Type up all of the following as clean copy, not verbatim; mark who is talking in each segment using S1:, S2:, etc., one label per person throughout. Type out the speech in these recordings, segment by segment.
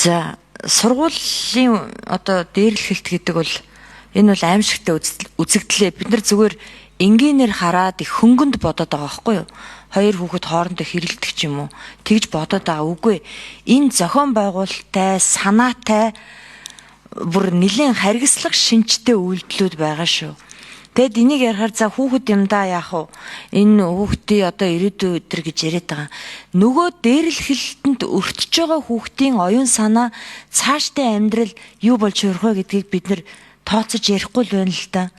S1: За сургуулийн одоо дээрлэхэлт гэдэг бол энэ бол аимшигтай үзэгдлээ. Бид нар зүгээр энгийнээр хараад их хөнгөнд бодоод байгаа байхгүй юу? Хоёр хүүхэд хоорондоо хэрэлдэх ч юм уу тэгж бодоод байгаа. Үгүй. Энэ зохион байгуулалттай, санаатай бүр нэлээд харгислах шинжтэй үйлдэлүүд байгаа шүү. Тэгэд энийг ярихаар за хүүхэд юм да яах вэ? Энэ хүүхдийн одоо ирээдүйн өдөр гэж яриад байгаа. Нөгөө дээрлэхэлтэнд өртөж байгаа хүүхдийн оюун санаа цаашдын амьдрал юу болж сурах вэ гэдгийг бид нэр тооцож ярихгүй л байна л да.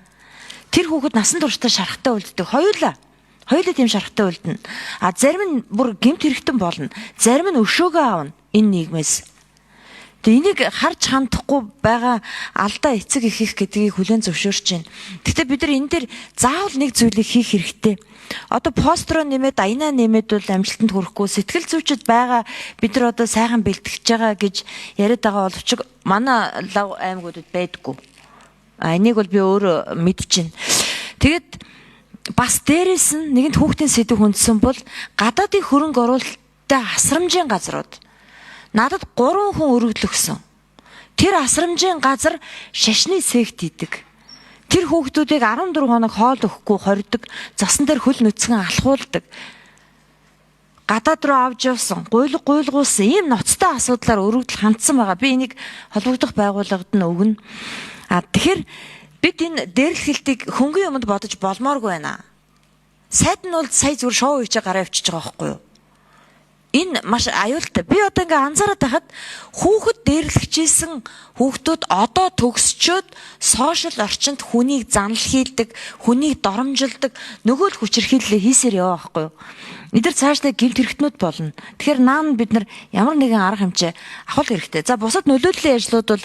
S1: Тэр хүүхэд насан туршдаа шарахтай үлддэг. Хоёулаа тийм шарахтай үлдэнэ. А зарим нь бүр гэмт хэрэгтэн болно. Зарим нь өшөөгөө аавна энэ нийгмээс. Тэгээ энийг харж хандахгүй байгаа алдаа эцэг их гэдгийг хүлээн зөвшөөрч байна. Гэхдээ бид нар энэ дээр заавал нэг зүйлийг хийх хэрэгтэй. Одоо постро нэмээд аянаа нэмээд бол амжилтанд хүрэхгүй сэтгэл зүйчд байгаа бид нар одоо сайхан бэлтгэж байгаа гэж яриад байгаа боловч манай лав аймагуудад байдаггүй. Энийг бол би өөрөө мэдчихэв. Тэгэд бас дээрээс нь нэгэнт хүүхдийн сэдв хүндсэн бол гадаадын хөрөнгө оруулалттай асрамжийн газрууд. Надад 3 хүн өргөдлөгсөн. Тэр асрамжийн газар шашны сект хийдэг. Тэр хүүхдүүдийг 14 хоног хоол өгөхгүй хордог, засан дээр хөл нүцгэн алхуулдаг. Гадаад руу авч явсан, гуйлгуулсан ийм ноцтой асуудлаар өргөдөл хандсан байгаа. Би энийг холбогдох байгууллагад нь өгнө. Тэгэхээр бид энэ дээрлэхэлтийг хөнгөн юмд бодож болмооргүй байна. Сайд нь бол сая зүгээр шоу хийж гараа авчиж байгаа байхгүй юу? Энэ маш аюултай. Би одоо ингээ анзаараад байхад хүүхэд дээрлэгчээсэн хүүхдүүд одоо төгсчөөд сошиал орчинд хүнийг занал хийдэг, хүнийг доромжилдог, нөгөө л хүчирхийллээ хийсээр яваа байхгүй юу? Эдгээр цаашдаа гэмт хэрэгтнүүд болно. Тэгэхээр наан бид нар ямар нэгэн арга хэмжээ авах хэрэгтэй. За бусад нөлөөллийн ажлууд бол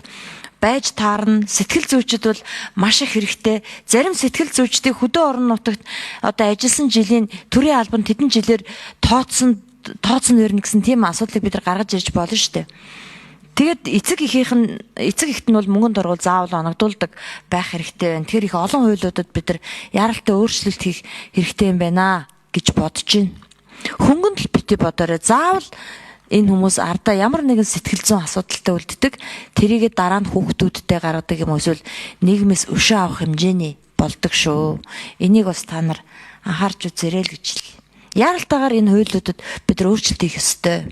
S1: байж таарна. Сэтгэл зүйчд бол маш их хэрэгтэй. Зарим сэтгэл зүйчдийг хөдөө орон нутагт одоо ажилласан жилийн төрийн албанд хэдэн жилээр тооцсон нэрнэ гэсэн тийм асуудлыг бид нар гаргаж ирж болно шүү дээ. Тэгэд эцэг эхт нь бол мөнгөнд орвол заавал оногдуулдаг байх хэрэгтэй байна. Тэгэхээр их олон хуйлуудад бид нар яралтай өөрчлөлт хийх хэрэгтэй юм байна гэж бодож байна. Хөнгөнд л бити бодоорой. Заавал энэ хүмүүс ардаа ямар нэгэн сэтгэл зүйн асуудалтай үлддэг. Тэрийгээ дараа нь хүүхдүүдтэй гаргадаг юм эсвэл нийгмээс өшөө авах хэмжээний болдог шүү. Энийг бас та нар анхаарч үзээрэй л гэж. Яралтайгаар энэ хуйлуудад бид нар өөрчлөлт хийх ёстой.